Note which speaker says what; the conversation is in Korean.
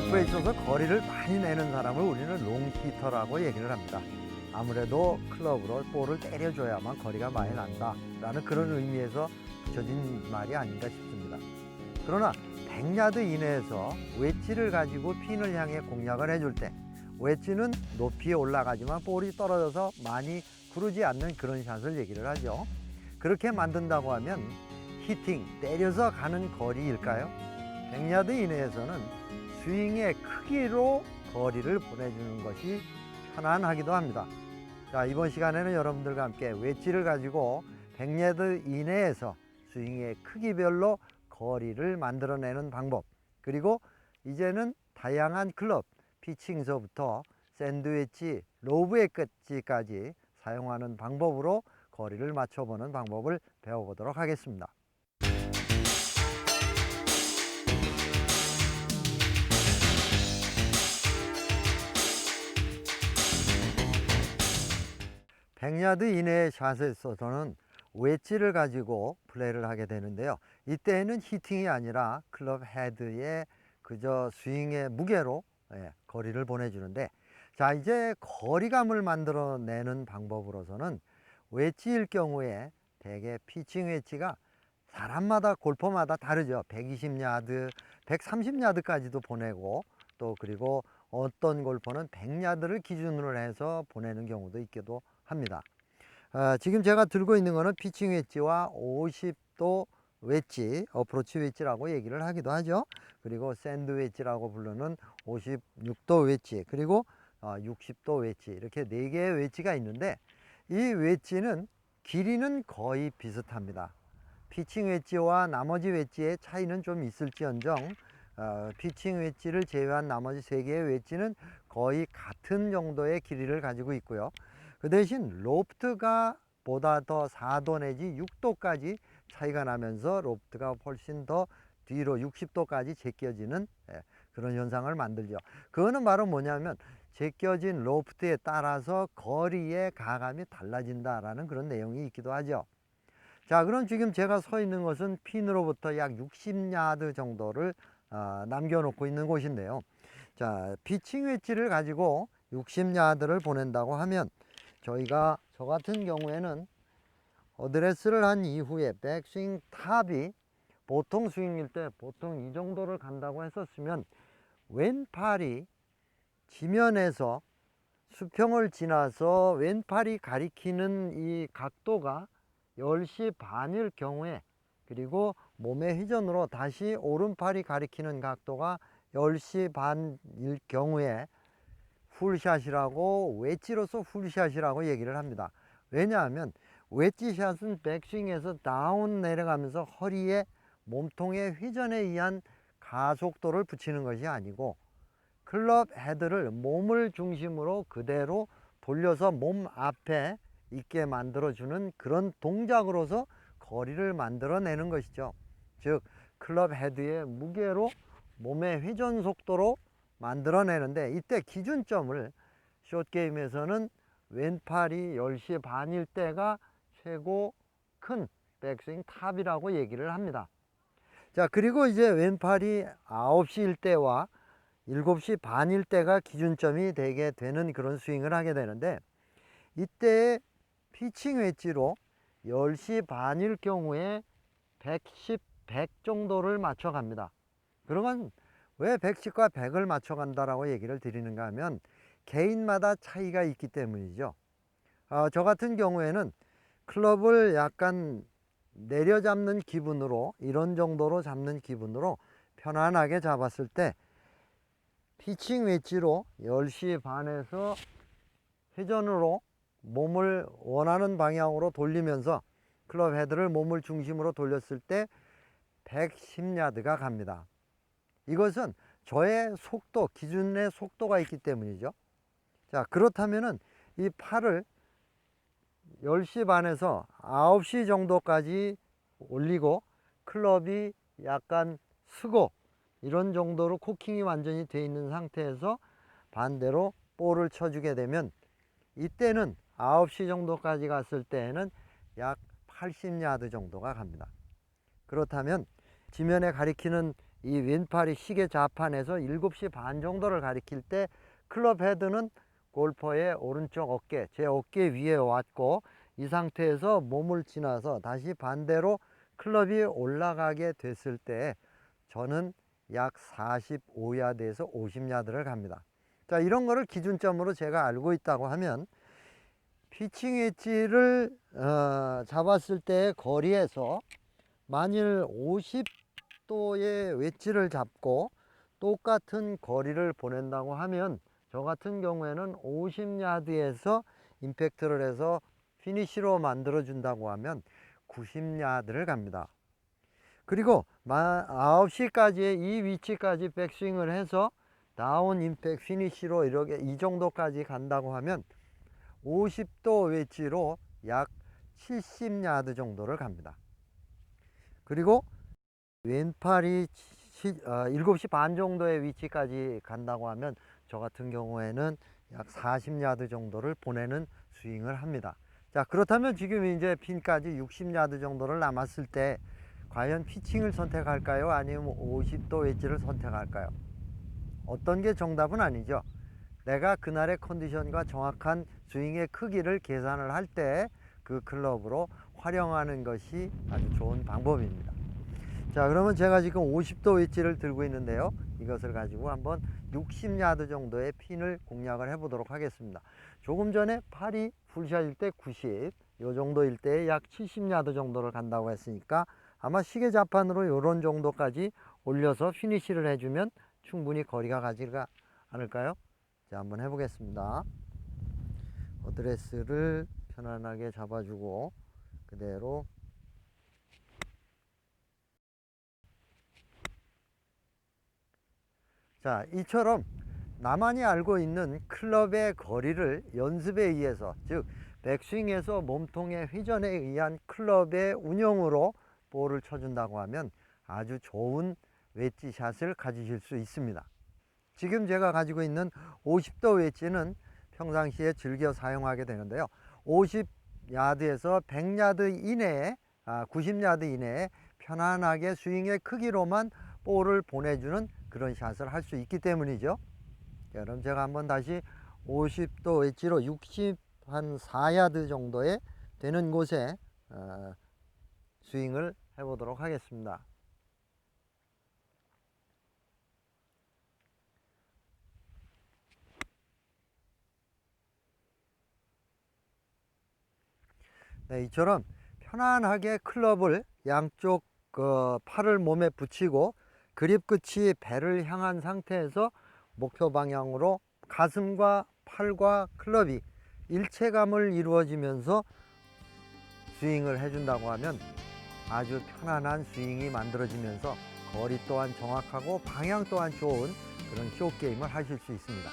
Speaker 1: 골프에 있어서 거리를 많이 내는 사람을 우리는 롱히터라고 얘기를 합니다. 아무래도 클럽으로 볼을 때려줘야만 거리가 많이 난다라는 그런 의미에서 붙여진 말이 아닌가 싶습니다. 그러나 100야드 이내에서 웨지를 가지고 핀을 향해 공략을 해줄 때 웨지는 높이 올라가지만 볼이 떨어져서 많이 구르지 않는 그런 샷을 얘기를 하죠. 그렇게 만든다고 하면 히팅, 때려서 가는 거리일까요? 100야드 이내에서는 스윙의 크기로 거리를 보내주는 것이 편안하기도 합니다. 자, 이번 시간에는 여러분들과 함께 웨지를 가지고 100야드 이내에서 스윙의 크기별로 거리를 만들어내는 방법, 그리고 이제는 다양한 클럽, 피칭서부터 샌드웨지, 로브 엣지까지 사용하는 방법으로 거리를 맞춰보는 방법을 배워보도록 하겠습니다. 백야드 이내의 샷에 있어서는 웨지를 가지고 플레이를 하게 되는데요. 이때에는 히팅이 아니라 클럽 헤드의 그저 스윙의 무게로 거리를 보내주는데, 자, 이제 거리감을 만들어내는 방법으로서는 웨지일 경우에 대개 피칭 웨지가 사람마다 골퍼마다 다르죠. 120야드, 130야드까지도 보내고, 또 그리고 어떤 골퍼는 100야드를 기준으로 해서 보내는 경우도 있기도 합니다. 지금 제가 들고 있는 거는 피칭 웨지와 50도 웨지, 어프로치 웨지라고 얘기를 하기도 하죠. 그리고 샌드 웨지라고 부르는 56도 웨지, 그리고 60도 웨지, 이렇게 4개의 웨지가 있는데, 이 웨지는 길이는 거의 비슷합니다. 피칭 웨지와 나머지 웨지의 차이는 좀 있을지언정 피칭 웨지를 제외한 나머지 3개의 웨지는 거의 같은 정도의 길이를 가지고 있고요. 그 대신 로프트가 보다 더 4도 내지 6도까지 차이가 나면서 로프트가 훨씬 더 뒤로 60도까지 제껴지는 그런 현상을 만들죠. 그거는 바로 뭐냐면 제껴진 로프트에 따라서 거리의 가감이 달라진다라는 그런 내용이 있기도 하죠. 자, 그럼 지금 제가 서 있는 것은 핀으로부터 약 60야드 정도를 남겨놓고 있는 곳인데요. 자, 피칭 웨지를 가지고 60야드를 보낸다고 하면 저희가 저 같은 경우에는 어드레스를 한 이후에 백스윙 탑이 보통 스윙일 때 보통 이 정도를 간다고 했었으면 왼팔이 지면에서 수평을 지나서 왼팔이 가리키는 이 각도가 10시 반일 경우에, 그리고 몸의 회전으로 다시 오른팔이 가리키는 각도가 10시 반일 경우에 풀샷이라고, 웨지로서 풀샷이라고 얘기를 합니다. 왜냐하면 웨지샷은 백스윙에서 다운 내려가면서 허리에 몸통의 회전에 의한 가속도를 붙이는 것이 아니고 클럽 헤드를 몸을 중심으로 그대로 돌려서 몸 앞에 있게 만들어주는 그런 동작으로서 거리를 만들어내는 것이죠. 즉 클럽 헤드의 무게로 몸의 회전 속도로 만들어내는데, 이때 기준점을 숏게임에서는 왼팔이 10시 반일 때가 최고 큰 백스윙 탑이라고 얘기를 합니다. 자, 그리고 이제 왼팔이 9시일 때와 7시 반일 때가 기준점이 되게 되는 그런 스윙을 하게 되는데, 이때의 피칭 웨지로 10시 반일 경우에 110, 100 정도를 맞춰 갑니다. 그러면 왜 110과 100을 맞춰 간다라고 얘기를 드리는가 하면 개인마다 차이가 있기 때문이죠. 저 같은 경우에는 클럽을 약간 내려잡는 기분으로, 이런 정도로 잡는 기분으로 편안하게 잡았을 때 피칭 웨지로 10시 반에서 회전으로 몸을 원하는 방향으로 돌리면서 클럽 헤드를 몸을 중심으로 돌렸을 때 110야드가 갑니다. 이것은 저의 속도, 기준의 속도가 있기 때문이죠. 자, 그렇다면은 이 팔을 10시 반에서 9시 정도까지 올리고 클럽이 약간 쓰고 이런 정도로 코킹이 완전히 되어 있는 상태에서 반대로 볼을 쳐주게 되면, 이때는 9시 정도까지 갔을 때에는 약 80야드 정도가 갑니다. 그렇다면 지면에 가리키는 이 왼팔이 시계 자판에서 7시 반 정도를 가리킬 때 클럽 헤드는 골퍼의 오른쪽 어깨, 제 어깨 위에 왔고, 이 상태에서 몸을 지나서 다시 반대로 클럽이 올라가게 됐을 때 저는 약 45야드에서 50야드를 갑니다. 자, 이런 거를 기준점으로 제가 알고 있다고 하면 피칭 웨지를 잡았을 때 거리에서 만일 50도의 웨지를 잡고 똑같은 거리를 보낸다고 하면 저 같은 경우에는 50야드에서 임팩트를 해서 피니시로 만들어 준다고 하면 90야드를 갑니다. 그리고 9시까지의 이 위치까지 백스윙을 해서 다운 임팩 피니시로 이렇게 이 정도까지 간다고 하면 50도 웨지로 약 70야드 정도를 갑니다. 그리고 왼팔이 7시 반 정도의 위치까지 간다고 하면 저 같은 경우에는 약 40야드 정도를 보내는 스윙을 합니다. 자, 그렇다면 지금 이제 핀까지 60야드 정도를 남았을 때 과연 피칭을 선택할까요? 아니면 50도 웨지를 선택할까요? 어떤 게 정답은 아니죠. 내가 그날의 컨디션과 정확한 스윙의 크기를 계산을 할 때 그 클럽으로 활용하는 것이 아주 좋은 방법입니다. 자, 그러면 제가 지금 50도 웨지를 들고 있는데요. 이것을 가지고 한번 60야드 정도의 핀을 공략을 해 보도록 하겠습니다. 조금 전에 팔이 풀샷일 때 90, 요 정도일 때 약 70야드 정도를 간다고 했으니까 아마 시계 자판으로 요런 정도까지 올려서 피니시를 해주면 충분히 거리가 가지가 않을까요? 자, 한번 해보겠습니다. 어드레스를 편안하게 잡아주고 그대로 자, 이처럼 나만이 알고 있는 클럽의 거리를 연습에 의해서, 즉 백스윙에서 몸통의 회전에 의한 클럽의 운용으로 볼을 쳐준다고 하면 아주 좋은 웨지 샷을 가지실 수 있습니다. 지금 제가 가지고 있는 50도 웨지는 평상시에 즐겨 사용하게 되는데요. 50야드에서 100야드 이내에 90야드 이내에 편안하게 스윙의 크기로만 볼을 보내주는 그런 샷을 할 수 있기 때문이죠. 자, 그럼 제가 한번 다시 50도 웨지로 64야드 정도에 되는 곳에 스윙을 해보도록 하겠습니다. 네, 이처럼 편안하게 클럽을 양쪽 팔을 몸에 붙이고 그립 끝이 배를 향한 상태에서 목표 방향으로 가슴과 팔과 클럽이 일체감을 이루어지면서 스윙을 해준다고 하면 아주 편안한 스윙이 만들어지면서 거리 또한 정확하고 방향 또한 좋은 그런 쇼 게임을 하실 수 있습니다.